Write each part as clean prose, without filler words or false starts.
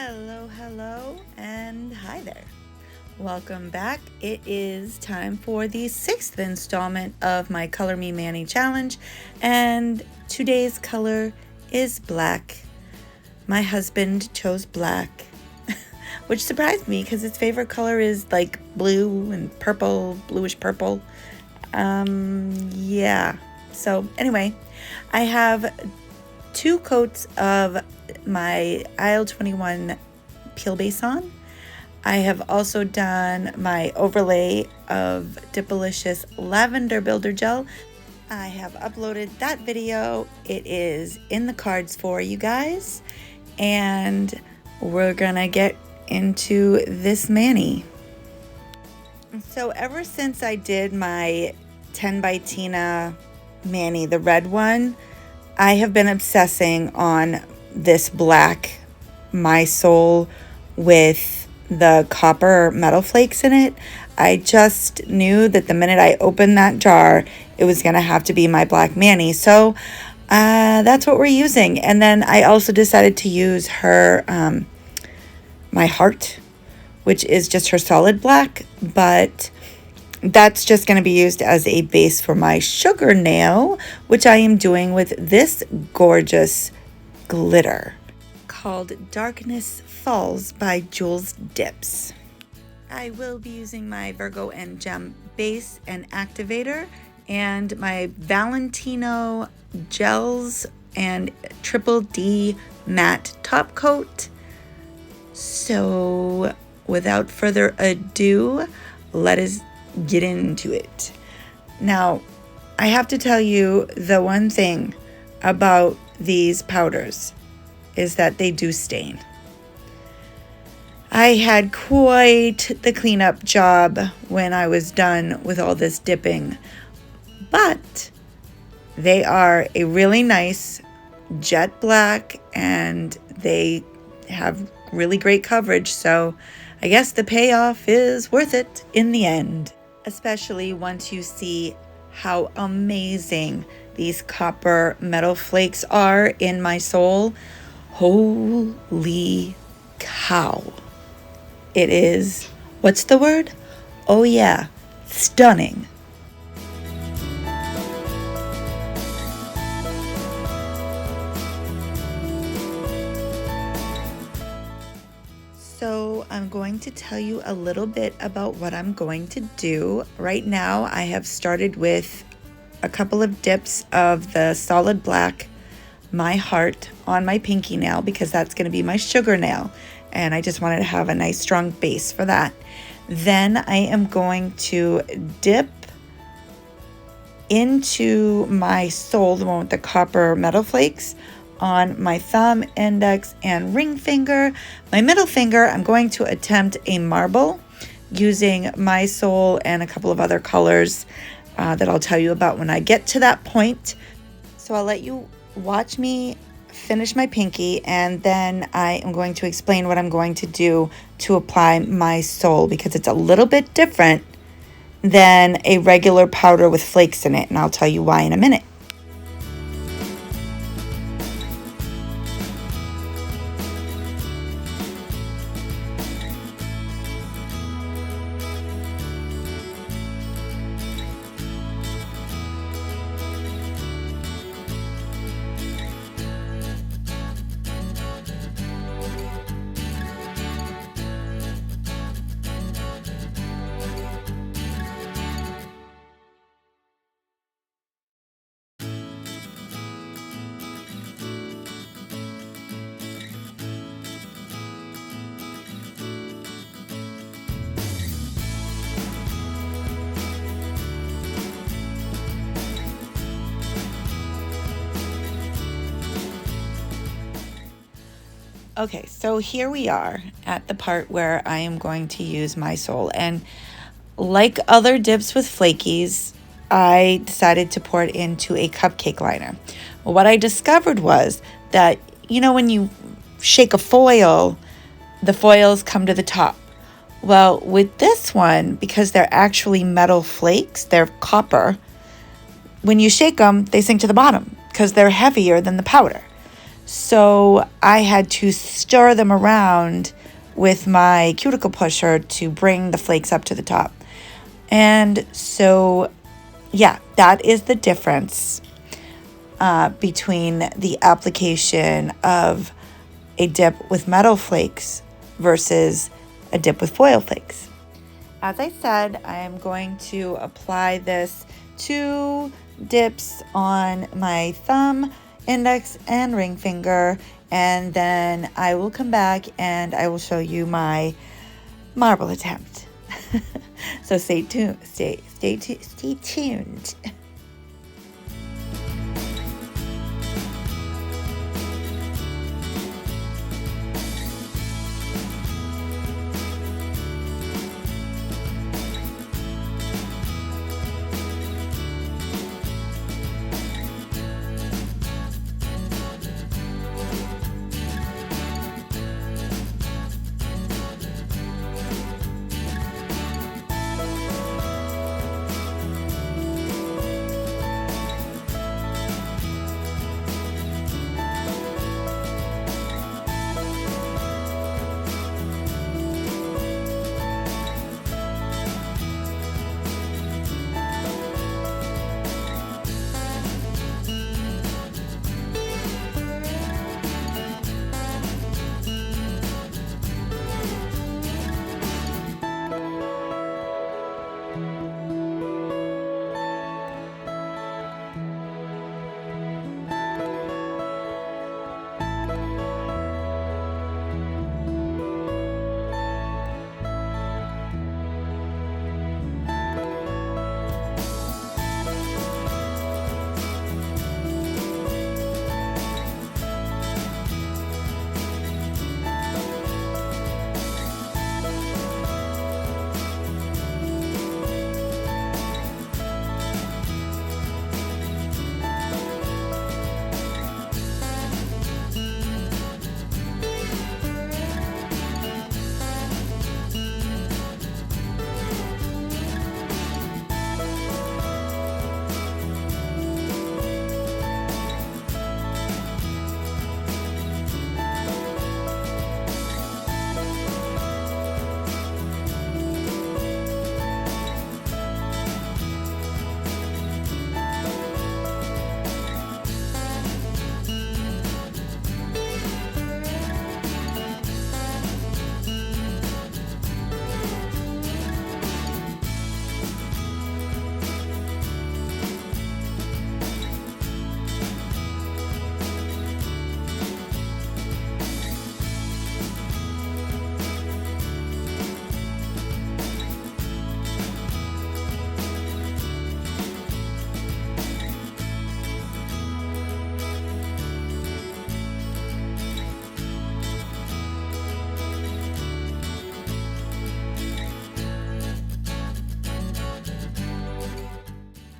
Hello, and hi there. Welcome back. It is time for the 6th installment of my Color Me Mani challenge, and today's color is black. My husband chose black, which surprised me because his favorite color is like blue and purple, bluish purple. Yeah. So anyway, I have 2 coats of my Aisle 21 peel base on. I have also done my overlay of Beauty-RECHARGEABLE Lavender Builder Gel. I have uploaded that video. It is in the cards for you guys. And we're gonna get into this mani. So ever since I did my 10 by Tina mani, the red one, I have been obsessing on this black My Soul with the copper metal flakes in it. I just knew that the minute I opened that jar, it was going to have to be my black mani. So that's what we're using. And then I also decided to use her, my heart, which is just her solid black. But that's just going to be used as a base for my sugar nail, which I am doing with this gorgeous glitter called Darkness Falls by Jules Dips. I will be using my Virgo and Gem base and activator and my Valentino gels and Triple D matte top coat. So without further ado, let us get into it. Now, I have to tell you the one thing about these powders is that they do stain. I had quite the cleanup job when I was done with all this dipping, but they are a really nice jet black and they have really great coverage, so I guess the payoff is worth it in the end, especially once you see how amazing these copper metal flakes are in My Soul. Holy cow. It is, what's the word? Oh yeah, stunning. So I'm going to tell you a little bit about what I'm going to do. Right now I have started with a couple of dips of the solid black My Heart on my pinky nail because that's going to be my sugar nail, and I just wanted to have a nice strong base for that. Then I am going to dip into My Soul, the one with the copper metal flakes, on my thumb, index, and ring finger. My middle finger, I'm going to attempt a marble using My Soul and a couple of other colors that I'll tell you about when I get to that point. So I'll let you watch me finish my pinky, and then I am going to explain what I'm going to do to apply My Soul, because it's a little bit different than a regular powder with flakes in it, and I'll tell you why in a minute. Okay, so here we are at the part where I am going to use My Soul, and like other dips with flakies, I decided to pour it into a cupcake liner. Well, what I discovered was that, you know, when you shake a foil, the foils come to the top. Well, with this one, because they're actually metal flakes, they're copper, when you shake them, they sink to the bottom because they're heavier than the powder. So I had to stir them around with my cuticle pusher to bring the flakes up to the top. And so, yeah, that is the difference between the application of a dip with metal flakes versus a dip with foil flakes. As I said, I am going to apply this 2 dips on my thumb, index, and ring finger, and then I will come back and I will show you my marble attempt. So stay tuned. Stay tuned.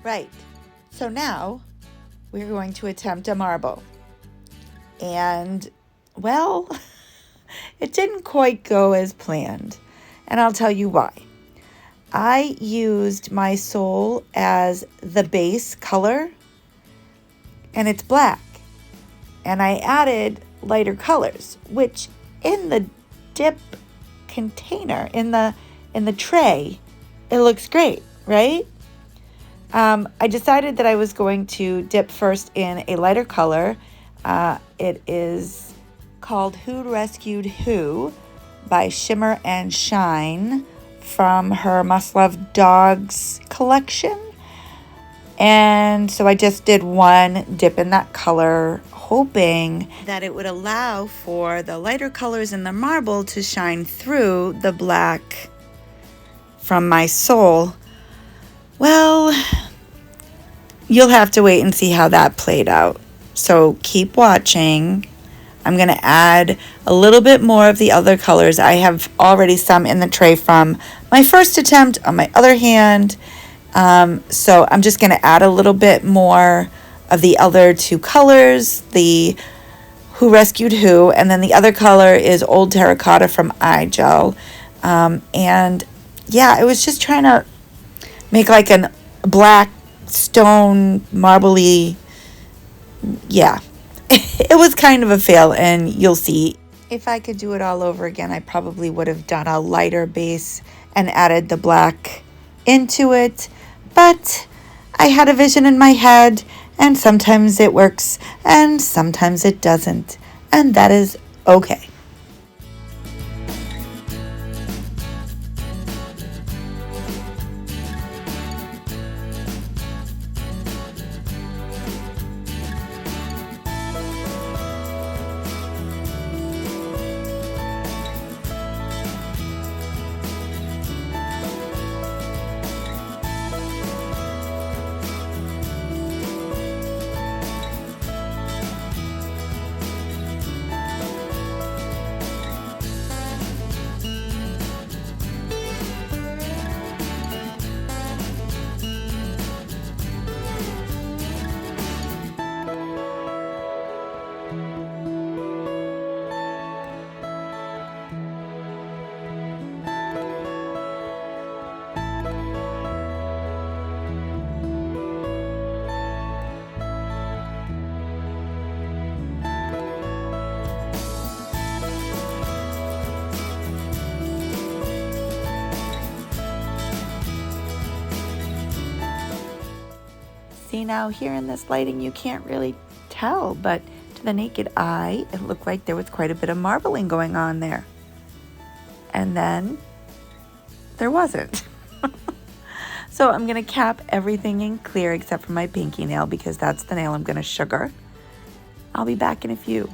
Right, so now we're going to attempt a marble. And, well, it didn't quite go as planned. And I'll tell you why. I used my sole as the base color, and it's black. And I added lighter colors, which in the dip container, in the tray, it looks great, right? I decided that I was going to dip first in a lighter color. It is called Who Rescued Who by Shimmer and Shine from her Must Love Dogs collection. And so I just did one dip in that color, hoping that it would allow for the lighter colors in the marble to shine through the black from my sole. Well, you'll have to wait and see how that played out. So keep watching. I'm going to add a little bit more of the other colors. I have already some in the tray from my first attempt on my other hand. So I'm just going to add a little bit more of the other 2 colors, the Who Rescued Who, and then the other color is Old Terra Cotta from iGel. And yeah, I was just trying to make like a black stone marbly, yeah. it was kind of a fail, and you'll see. If I could do it all over again, I probably would have done a lighter base and added the black into it. But I had a vision in my head, and sometimes it works and sometimes it doesn't. And that is okay. See, now here in this lighting you can't really tell, but to the naked eye it looked like there was quite a bit of marbling going on there. And then there wasn't. So I'm going to cap everything in clear except for my pinky nail, because that's the nail I'm going to sugar. I'll be back in a few.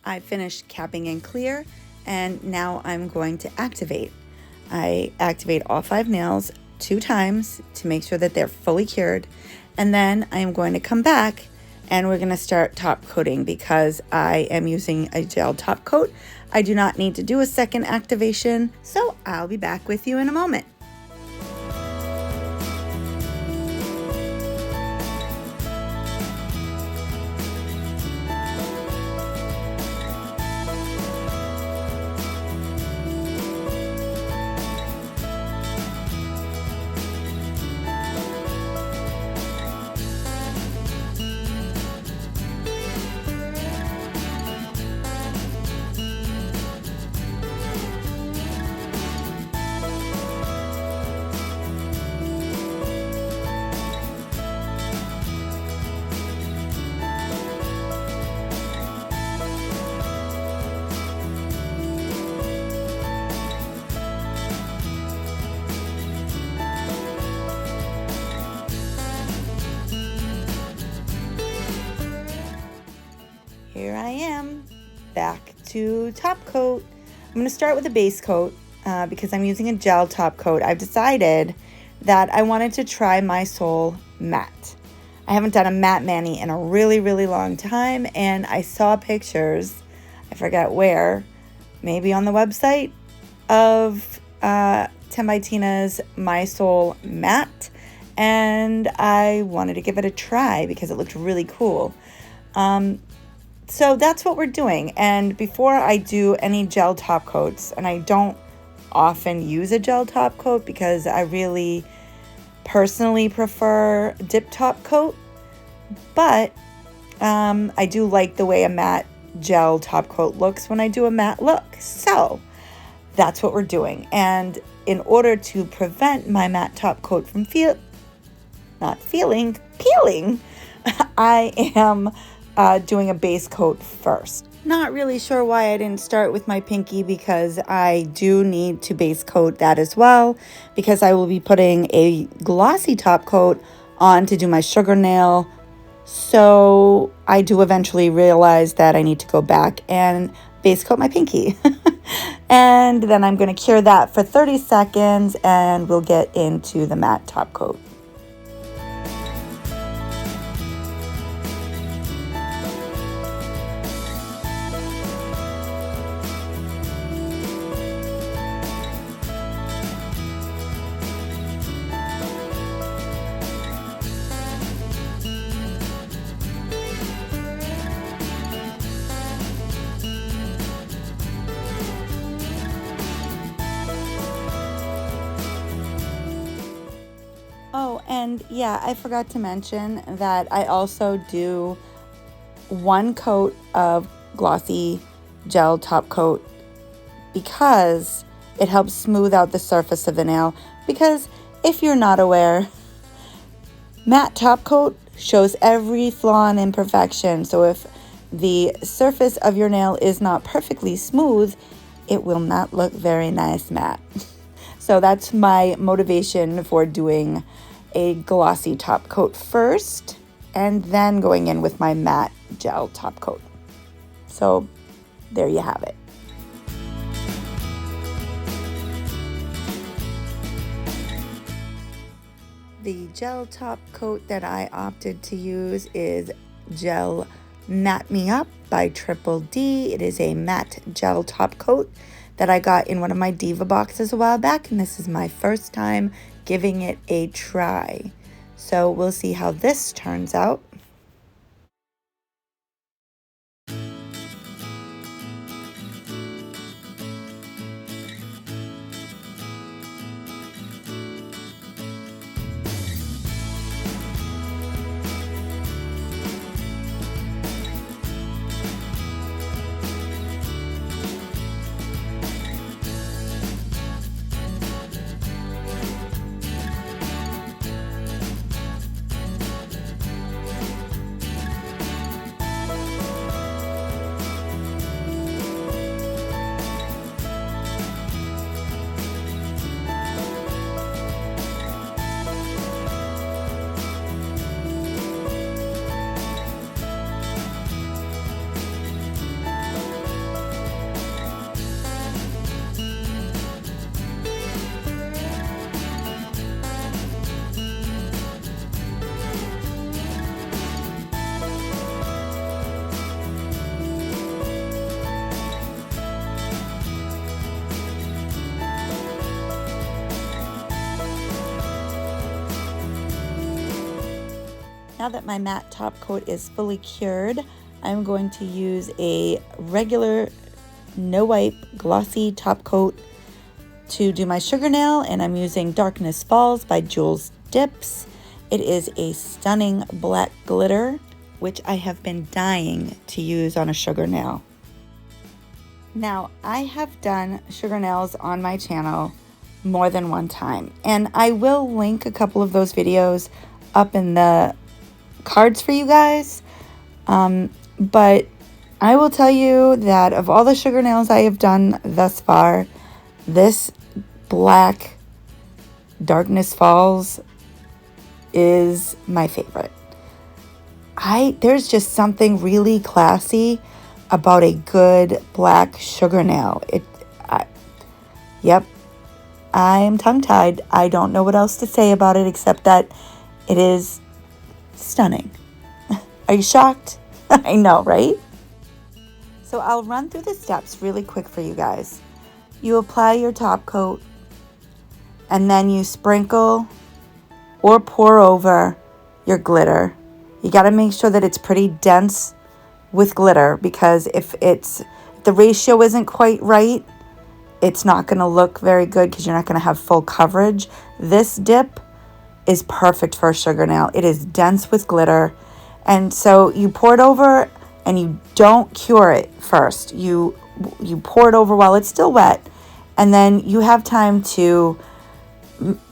I finished capping in clear, and now I'm going to activate. I activate all 5 nails 2 times to make sure that they're fully cured, and then I am going to come back and we're going to start top coating because I am using a gel top coat. I do not need to do a second activation, so I'll be back with you in a moment. Here I am, back to top coat. I'm going to start with a base coat because I'm using a gel top coat. I've decided that I wanted to try my Soul matte. I haven't done a matte mani in a really, really long time, and I saw pictures, I forget where, maybe on the website, of 𝕔𝕙𝕒𝕟𝕼's My Soul matte, and I wanted to give it a try because it looked really cool. So that's what we're doing. And before I do any gel top coats, and I don't often use a gel top coat because I really personally prefer dip top coat, but I do like the way a matte gel top coat looks when I do a matte look. So that's what we're doing. And in order to prevent my matte top coat from peeling, I am doing a base coat first. Not really sure why I didn't start with my pinky, because I do need to base coat that as well, because I will be putting a glossy top coat on to do my sugar nail. So I do eventually realize that I need to go back and base coat my pinky. And then I'm going to cure that for 30 seconds and we'll get into the matte top coat. Oh, and yeah, I forgot to mention that I also do one coat of glossy gel top coat because it helps smooth out the surface of the nail. Because if you're not aware, matte top coat shows every flaw and imperfection. So if the surface of your nail is not perfectly smooth, it will not look very nice matte. So that's my motivation for doing a glossy top coat first and then going in with my matte gel top coat. So there you have it. The gel top coat that I opted to use is Gel Matte Me Up by 𝕙𝕼𝕼. It is a matte gel top coat that I got in one of my Diva boxes a while back, and this is my first time giving it a try. So we'll see how this turns out. Now that my matte top coat is fully cured, I'm going to use a regular no wipe glossy top coat to do my sugar nail, and I'm using Darkness Falls by Jules Dips. It is a stunning black glitter, which I have been dying to use on a sugar nail. Now, I have done sugar nails on my channel more than one time, and I will link a couple of those videos up in the cards for you guys. But I will tell you that of all the sugar nails I have done thus far, this black Darkness Falls is my favorite. There's just something really classy about a good black sugar nail. Yep, I am tongue-tied. I don't know what else to say about it except that it is stunning. Are you shocked? I know, right? So I'll run through the steps really quick for you guys. You apply your top coat, and then you sprinkle or pour over your glitter. You got to make sure that it's pretty dense with glitter, because if the ratio isn't quite right, it's not going to look very good because you're not going to have full coverage. This dip is perfect for a sugar nail. It is dense with glitter, And so you pour it over and you don't cure it first. You pour it over while it's still wet, and then you have time to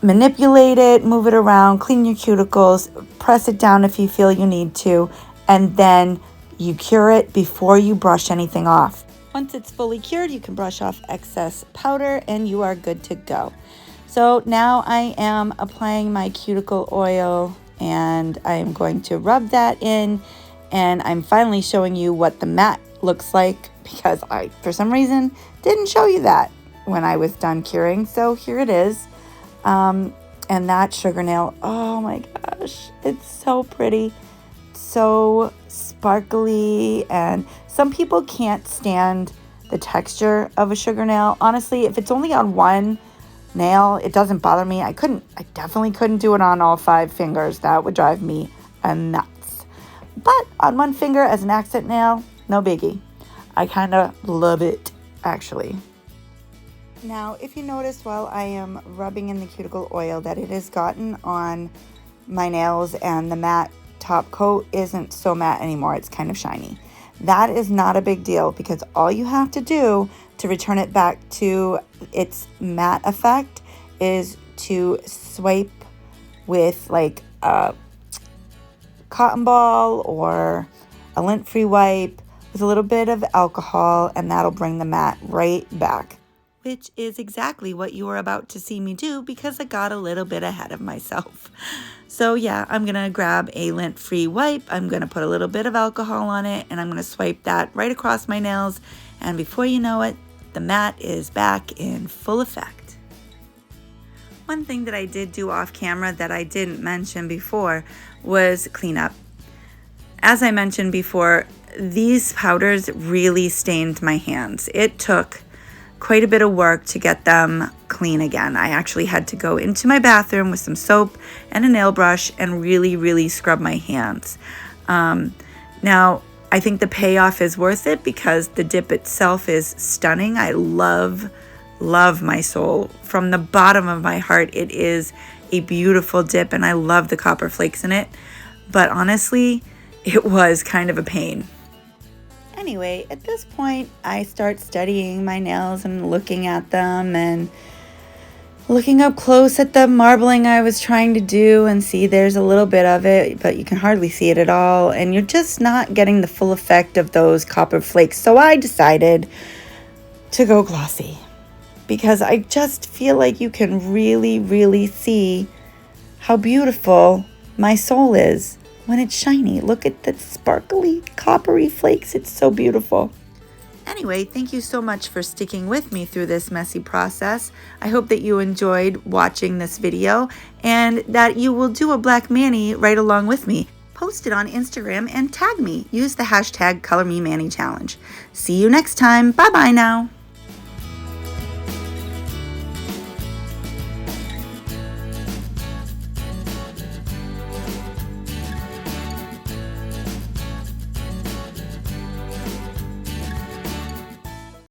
manipulate it, move it around, clean your cuticles, press it down if you feel you need to, and then you cure it before you brush anything off. Once it's fully cured, you can brush off excess powder and you are good to go. So now I am applying my cuticle oil and I'm going to rub that in, and I'm finally showing you what the mat looks like because I, for some reason, didn't show you that when I was done curing. So here it is. And that sugar nail, oh my gosh, it's so pretty, so sparkly, and some people can't stand the texture of a sugar nail. Honestly, if it's only on one nail, it doesn't bother me. I definitely couldn't do it on all 5 fingers. That would drive me nuts. But on one finger as an accent nail, no biggie. I kind of love it, actually. Now, if you notice while I am rubbing in the cuticle oil that it has gotten on my nails and the matte top coat isn't so matte anymore, it's kind of shiny. That is not a big deal because all you have to do to return it back to its matte effect is to swipe with like a cotton ball or a lint-free wipe with a little bit of alcohol, and that'll bring the matte right back. Which is exactly what you were about to see me do because I got a little bit ahead of myself. So yeah, I'm going to grab a lint-free wipe. I'm going to put a little bit of alcohol on it and I'm going to swipe that right across my nails. And before you know it, the matte is back in full effect. One thing that I did do off camera that I didn't mention before was cleanup. As I mentioned before, these powders really stained my hands. It took quite a bit of work to get them clean again. I actually had to go into my bathroom with some soap and a nail brush and really scrub my hands. Now, I think the payoff is worth it because the dip itself is stunning. I love my soul. From the bottom of my heart, it is a beautiful dip and I love the copper flakes in it. But honestly, it was kind of a pain. Anyway, at this point, I start studying my nails and looking at them and looking up close at the marbling I was trying to do, and see there's a little bit of it, but you can hardly see it at all, and you're just not getting the full effect of those copper flakes. So I decided to go glossy because I just feel like you can really see how beautiful my soul is when it's shiny. Look at the sparkly, coppery flakes. It's so beautiful. Anyway, thank you so much for sticking with me through this messy process. I hope that you enjoyed watching this video and that you will do a black mani right along with me. Post it on Instagram and tag me. Use the hashtag ColorMeManiChallenge. See you next time. Bye-bye now.